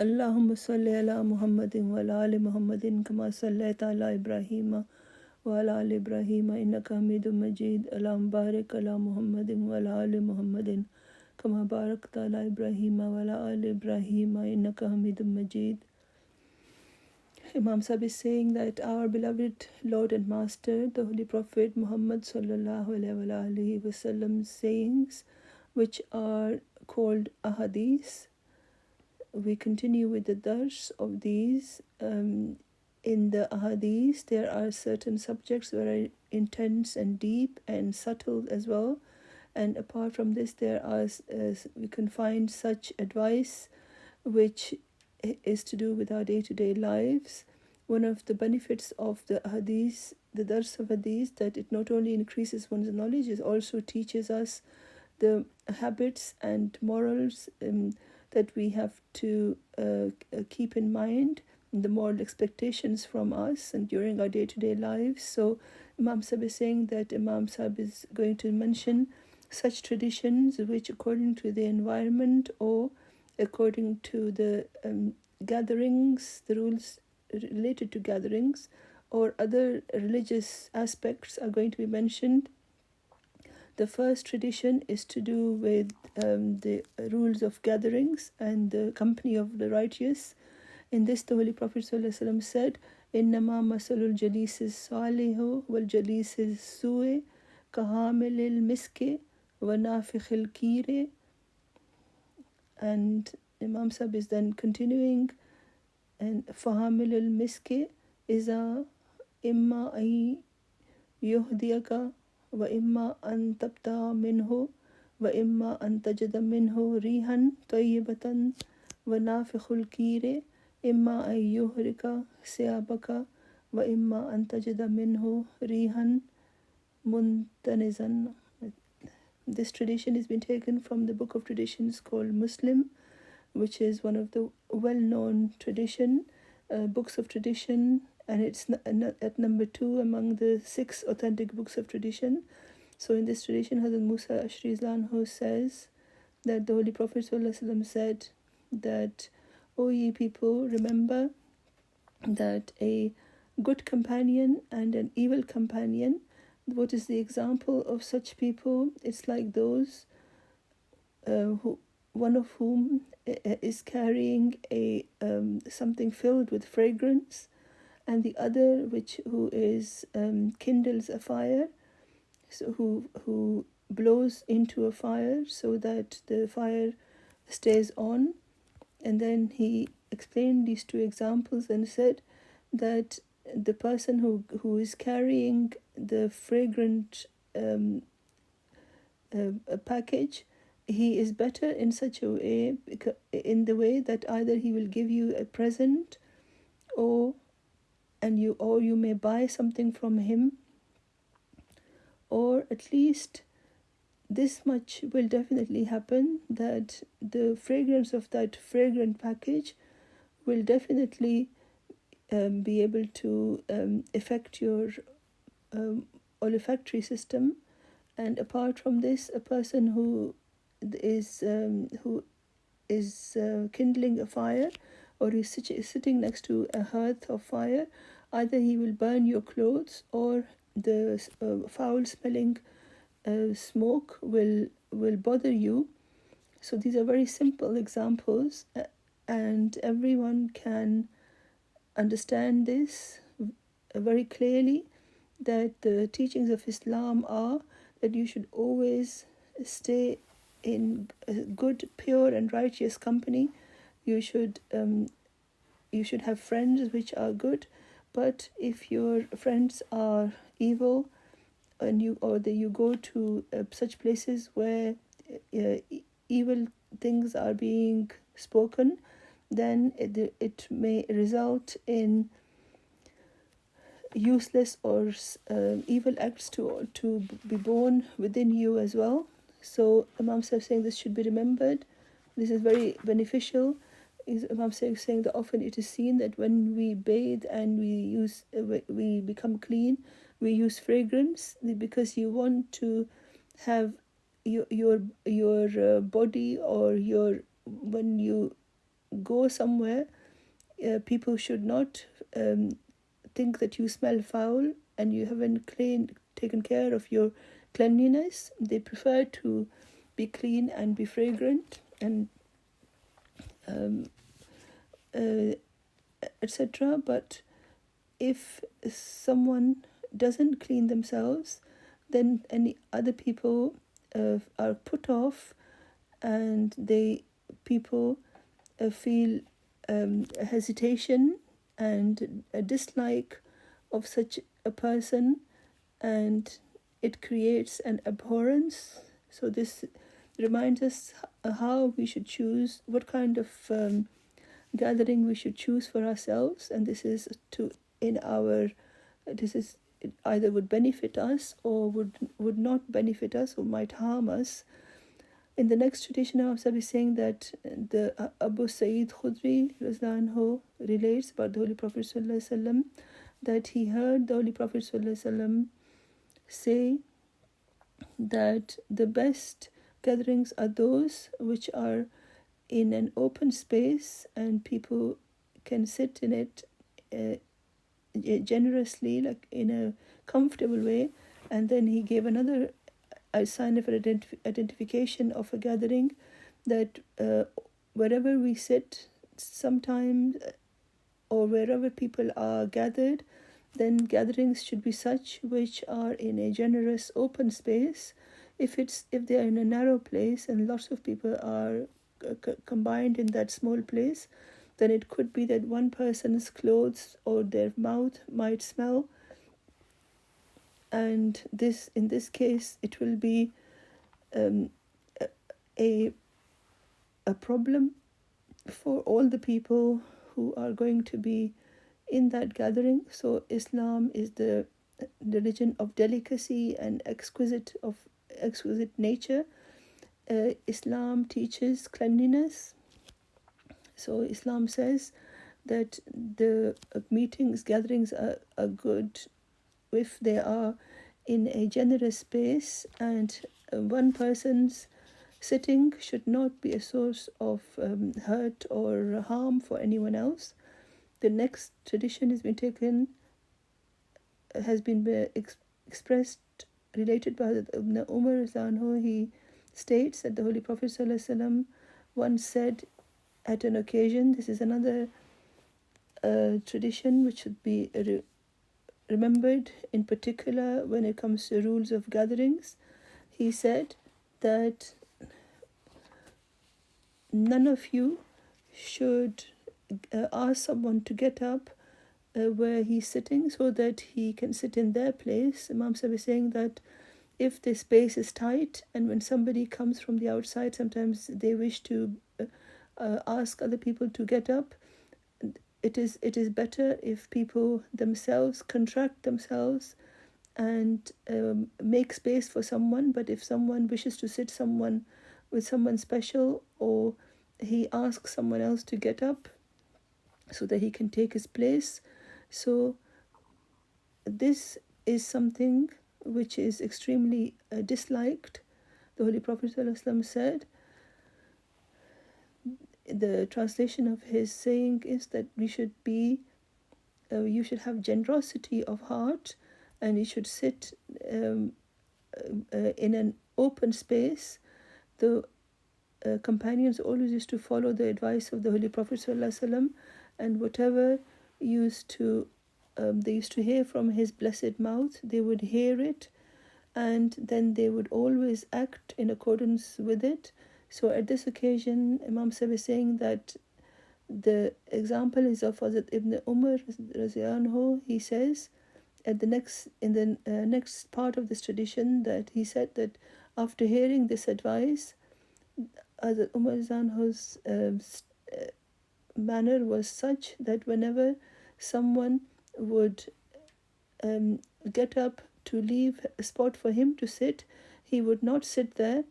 Allahumma salli ala Muhammadin wa ala ali Muhammadin kama sallaita ala Ibrahima wa ala ali Ibrahima innaka Hamidum Majid. Allahumma barik ala Muhammadin wa ala ali Muhammadin kama barakta ala Ibrahima wa ala ali Ibrahima innaka Hamidum Majid. Imam Sahib is saying that our beloved Lord and Master, the Holy Prophet Muhammad sallallahu alaihi wasallam's sayings, which are called Ahadith. We continue with the dars of these. In the Ahadith, there are certain subjects that are intense and deep and subtle as well. And apart from this, there are we can find such advice which is to do with our day-to-day lives. One of the benefits of the Hadith, the Dars of Hadith, that it not only increases one's knowledge, it also teaches us the habits and morals that we have to keep in mind, the moral expectations from us and during our day-to-day lives. So Imam Sahib is saying that Imam Sahib is going to mention such traditions which, according to the environment or according to the gatherings, the rules related to gatherings or other religious aspects are going to be mentioned. The first tradition is to do with the rules of gatherings and the company of the righteous. In this, the Holy Prophet ﷺ said, إِنَّمَا مَثَلُ الْجَلِيسِ الصَّالِحِ وَالْجَلِيسِ السُّوءِ كَحَامِلِ الْمِسْكِ وَنَافِخِ الْكِيرِ. And Imam Sahib is then continuing, and فَحَامِلُ الْمِسْكِ إِذَا إِمَّا أَن يُهْدِيَكَ وَإِمَّا أَن تَبْتَعَ مِنْهُ وَإِمَّا أَن تَجِدَ مِنْهُ رِيحًا طَيِّبَةً وَنَافِخُ الْكِيرِ إِمَّا أَن يُحْرِقَ ثِيَابَكَ وَإِمَّا أَن تَجِدَ مِنْهُ رِيحًا مُنْتَنِزًا. This tradition has been taken from the book of traditions called Muslim, which is one of the well-known books of tradition, and it's at number 2 among the 6 authentic books of tradition. So in this tradition, Hazrat Musa Ashri Anhu says that the Holy Prophet ﷺ said that, O ye people, remember that a good companion and an evil companion, what is the example of such people? It's like those one of whom is carrying a something filled with fragrance, and the other who is kindles a fire, so who blows into a fire so that the fire stays on. And then he explained these 2 examples and said that the person who is carrying the fragrant package, he is better in such a way, in the way that either he will give you a present or you may buy something from him, or at least this much will definitely happen, that the fragrance of that fragrant package will definitely be able to affect your olfactory system. And apart from this, a person who is kindling a fire, or is sitting next to a hearth of fire, either he will burn your clothes, or the foul-smelling smoke will bother you. So these are very simple examples, and everyone can understand this very clearly, that the teachings of Islam are that you should always stay in good, pure and righteous company. You should have friends which are good, but if your friends are evil, and you go to such places where evil things are being spoken, then it may result in useless or evil acts to be born within you as well. So Imam Sahib saying this should be remembered. This is very beneficial. Imam Sahib saying that often it is seen that when we bathe and we become clean, we use fragrance, because you want to have your body, or when you go somewhere, people should not think that you smell foul and you haven't taken care of your cleanliness. They prefer to be clean and be fragrant and etc. But if someone doesn't clean themselves, then any other people are put off, and people feel a hesitation and a dislike of such a person, and it creates an abhorrence. So this reminds us how we should choose, what kind of gathering we should choose for ourselves, and this is it either would benefit us or would not benefit us or might harm us. In the next tradition, Imam Sahib is saying that the Abu Sa'id Khudri anhu relates about the Holy Prophet ﷺ, that he heard the Holy Prophet ﷺ say that the best gatherings are those which are in an open space and people can sit in it generously, like in a comfortable way. And then he gave another sign of identification of a gathering, that wherever we sit sometimes or wherever people are gathered, then gatherings should be such which are in a generous open space. If they are in a narrow place and lots of people are combined in that small place, then it could be that one person's clothes or their mouth might smell, and in this case it will be a problem for all the people who are going to be in that gathering. So Islam is the religion of delicacy and exquisite nature. Islam teaches cleanliness. So Islam says that the gatherings are good if they are in a generous space, and one person's sitting should not be a source of hurt or harm for anyone else. The next tradition has been expressed, related by Ibn Umar. He states that the Holy Prophet ﷺ once said at an occasion, this is another tradition which should be remembered in particular when it comes to rules of gatherings. He said that none of you should ask someone to get up where he's sitting so that he can sit in their place. Imam Sahib is saying that if the space is tight and when somebody comes from the outside, sometimes they wish to ask other people to get up, it is better if people themselves contract themselves and make space for someone. But if someone wishes to sit with someone special, or he asks someone else to get up so that he can take his place, so this is something which is extremely disliked. The Holy Prophet ﷺ said, the translation of his saying is that you should have generosity of heart, and you should sit in an open space. The companions always used to follow the advice of the Holy Prophet ﷺ, and whatever they used to hear from his blessed mouth, they would hear it, and then they would always act in accordance with it. So at this occasion, Imam Sahib is saying that the example is of Hazrat Ibn Umar. He says in the next part of this tradition that he said that after hearing this advice, Hazrat Umar's manner was such that whenever someone would get up to leave a spot for him to sit, he would not sit there.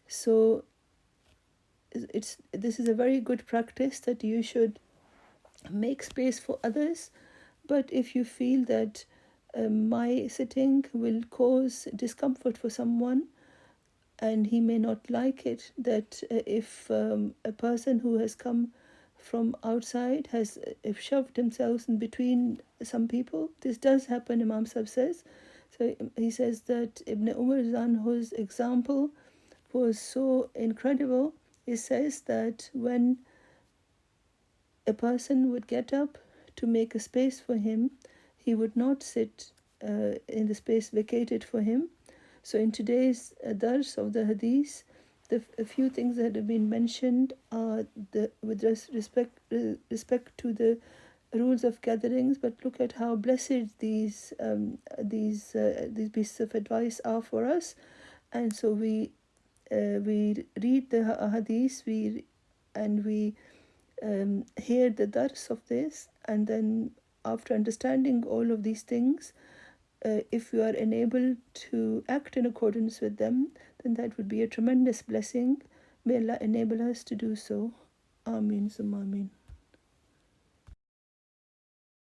So this is a very good practice, that you should make space for others. But if you feel that my sitting will cause discomfort for someone and he may not like it, that if a person who has come from outside has shoved himself in between some people. This does happen, Imam Sahib says. So he says that Ibn Umar Zanhu's example was so incredible. He says that when a person would get up to make a space for him, he would not sit in the space vacated for him. So in today's dars of the Hadith, a few things that have been mentioned are with respect to the rules of gatherings, but look at how blessed these pieces of advice are for us. And so we read the Hadith, we hear the dars of this, and then after understanding all of these things, if we are enabled to act in accordance with them, then that would be a tremendous blessing. May Allah enable us to do so. Ameen summa ameen.